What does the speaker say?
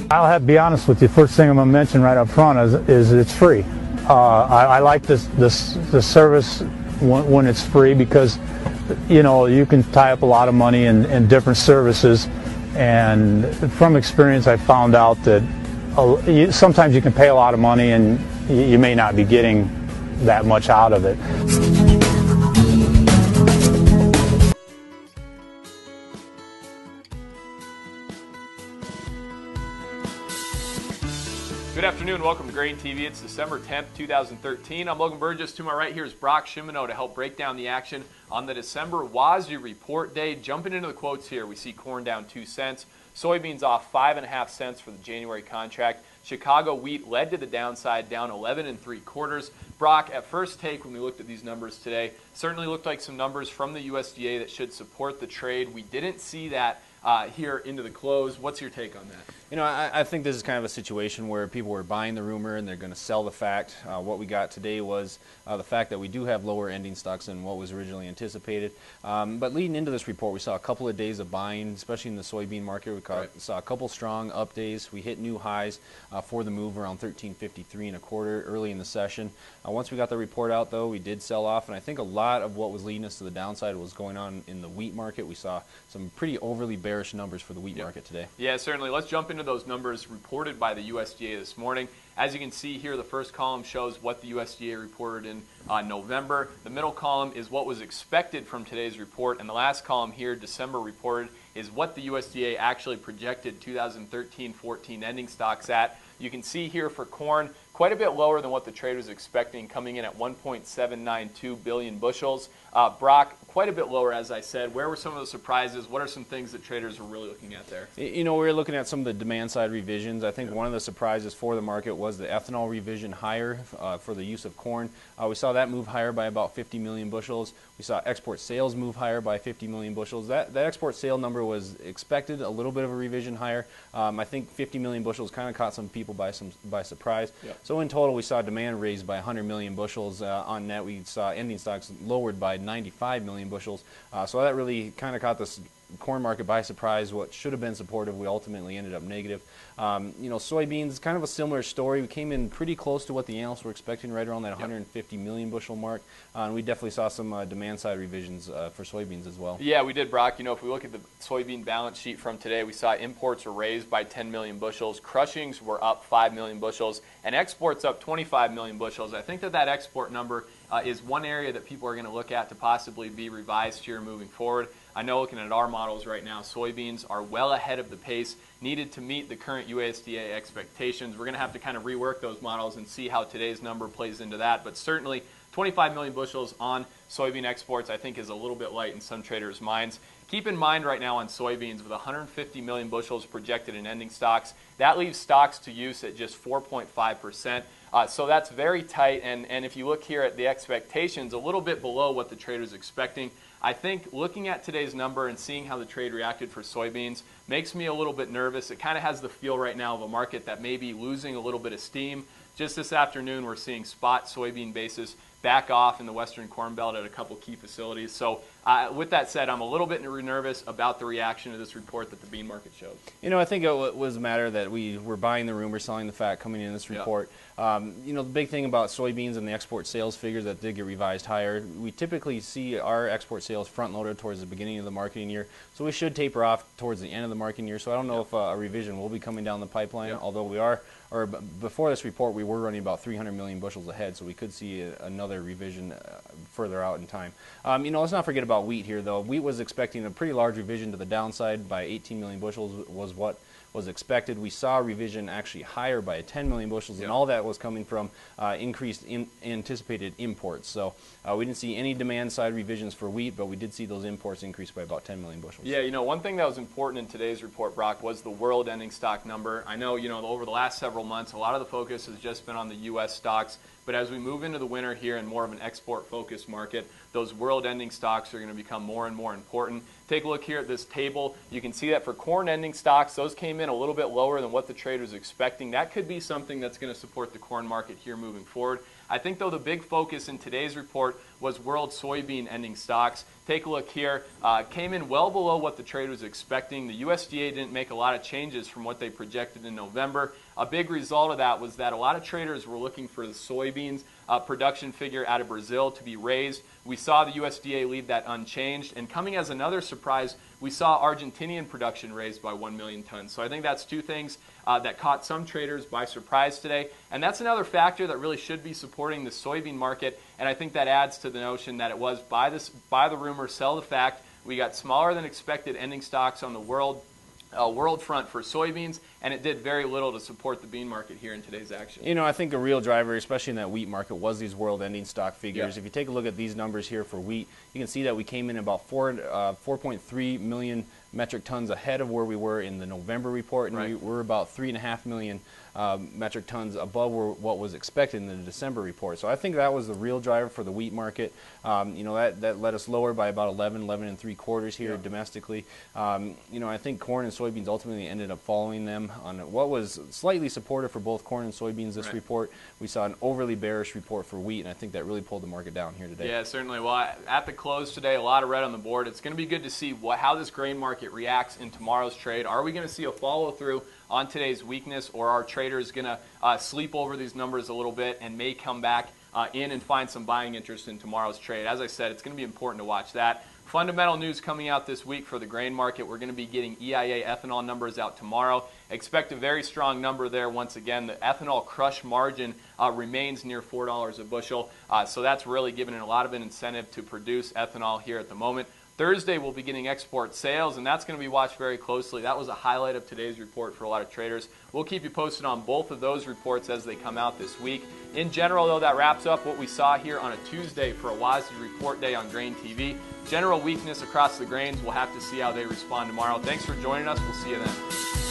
I'll have to be honest with you. First thing I'm going to mention right up front is it's free. I like this service when it's free because, you know, you can tie up a lot of money in different services, and from experience I found out that sometimes you can pay a lot of money and you may not be getting that much out of it. Good afternoon, welcome to GrainTV. It's December 10th, 2013. I'm Logan Burgess. To my right here is Brock Shimano to help break down the action on the December WSDA report day. Jumping into the quotes here, we see corn down 2 cents, soybeans off 5.5 cents for the January contract. Chicago wheat led to the downside, down 11 3/4. Brock, at first take, when we looked at these numbers today, certainly looked like some numbers from the USDA that should support the trade. We didn't see that here into the close. What's your take on that? You know, I think this is kind of a situation where people were buying the rumor and they're going to sell the fact. What we got today was the fact that we do have lower ending stocks than what was originally anticipated. But leading into this report, we saw a couple of days of buying, especially in the soybean market. We saw a couple strong up days. We hit new highs for the move around 13.53 1/4 early in the session. Once we got the report out, though, we did sell off, and I think a lot of what was leading us to the downside was going on in the wheat market. We saw some pretty overly bearish numbers for the wheat market today. Yeah, certainly. Let's jump into those numbers reported by the USDA this morning. As you can see here, the first column shows what the USDA reported in November. The middle column is what was expected from today's report, and the last column here, December reported, is what the USDA actually projected 2013-14 ending stocks at. You can see here for corn, quite a bit lower than what the trade was expecting, coming in at 1.792 billion bushels. Brock, quite a bit lower, as I said. Where were some of the surprises? What are some things that traders were really looking at there? You know, we were looking at some of the demand side revisions. I think one of the surprises for the market was the ethanol revision higher for the use of corn. We saw that move higher by about 50 million bushels. We saw export sales move higher by 50 million bushels. That export sale number was expected, a little bit of a revision higher. I think 50 million bushels kind of caught some people by surprise. Yep. So in total, we saw demand raised by 100 million bushels. On net, we saw ending stocks lowered by 95 million bushels. So that really kind of caught this corn market by surprise. What should have been supportive, we ultimately ended up negative. You know, soybeans, kind of a similar story. We came in pretty close to what the analysts were expecting, right around that 150 million bushel mark. And we definitely saw some demand side revisions for soybeans as well. Yeah, we did, Brock. You know, if we look at the soybean balance sheet from today, we saw imports were raised by 10 million bushels, crushings were up 5 million bushels, and exports up 25 million bushels. I think that export number is one area that people are going to look at to possibly be revised here moving forward. I know, looking at our models right now, soybeans are well ahead of the pace needed to meet the current USDA expectations. We're going to have to kind of rework those models and see how today's number plays into that. But certainly 25 million bushels on soybean exports, I think, is a little bit light in some traders' minds. Keep in mind right now on soybeans, with 150 million bushels projected in ending stocks, that leaves stocks to use at just 4.5%. So that's very tight, and if you look here at the expectations, a little bit below what the trader's expecting. I think looking at today's number and seeing how the trade reacted for soybeans makes me a little bit nervous. It kind of has the feel right now of a market that may be losing a little bit of steam. Just this afternoon, we're seeing spot soybean basis back off in the Western Corn Belt at a couple key facilities. So with that said, I'm a little bit nervous about the reaction to this report that the bean market showed. You know, I think it was a matter that we were buying the rumor, selling the fact coming in this report. You know, the big thing about soybeans and the export sales figures that did get revised higher, we typically see our export sales front-loaded towards the beginning of the marketing year, so we should taper off towards the end of the marketing year. So I don't know if a revision will be coming down the pipeline, although we are, or before this report, we were running about 300 million bushels ahead, so we could see another revision further out in time. You know, let's not forget about wheat here, though. Wheat was expecting a pretty large revision to the downside by 18 million bushels was what was expected. We saw a revision actually higher by 10 million bushels, and all that was coming from increased anticipated imports. So we didn't see any demand side revisions for wheat, but we did see those imports increase by about 10 million bushels. Yeah, you know, one thing that was important in today's report, Brock, was the world ending stock number. I know, you know, over the last several months, a lot of the focus has just been on the U.S. stocks. But as we move into the winter here in more of an export-focused market, those world-ending stocks are going to become more and more important. Take a look here at this table. You can see that for corn-ending stocks, those came in a little bit lower than what the trader was expecting. That could be something that's going to support the corn market here moving forward. I think, though, the big focus in today's report was world soybean ending stocks. Take a look here. Came in well below what the trade was expecting. The USDA didn't make a lot of changes from what they projected in November. A big result of that was that a lot of traders were looking for the soybeans production figure out of Brazil to be raised. We saw the USDA leave that unchanged. And coming as another surprise, we saw Argentinian production raised by 1 million tons. So I think that's two things that caught some traders by surprise today. And that's another factor that really should be supporting the soybean market. And I think that adds to the notion that it was buy the rumor, sell the fact. We got smaller than expected ending stocks on the world front for soybeans, and it did very little to support the bean market here in today's action. You know, I think a real driver, especially in that wheat market, was these world ending stock figures. Yeah. If you take a look at these numbers here for wheat, you can see that we came in about 4.3 million metric tons ahead of where we were in the November report, and we were about 3.5 million metric tons above what was expected in the December report. So I think that was the real driver for the wheat market. You know, that let us lower by about 11 and 3/4 here domestically. You know, I think corn and soybeans ultimately ended up following them on what was slightly supportive for both corn and soybeans this report. We saw an overly bearish report for wheat, and I think that really pulled the market down here today. Yeah, certainly. Well, at the close today, a lot of red on the board. It's going to be good to see how this grain market reacts in tomorrow's trade. Are we going to see a follow-through on today's weakness, or are traders going to sleep over these numbers a little bit and may come back in and find some buying interest in tomorrow's trade? As I said, it's going to be important to watch that. Fundamental news coming out this week for the grain market. We're going to be getting EIA ethanol numbers out tomorrow. Expect a very strong number there once again. The ethanol crush margin remains near $4 a bushel, so that's really giving it a lot of an incentive to produce ethanol here at the moment. Thursday, we'll be getting export sales, and that's going to be watched very closely. That was a highlight of today's report for a lot of traders. We'll keep you posted on both of those reports as they come out this week. In general, though, that wraps up what we saw here on a Tuesday for a WASDE report day on GrainTV. General weakness across the grains. We'll have to see how they respond tomorrow. Thanks for joining us. We'll see you then.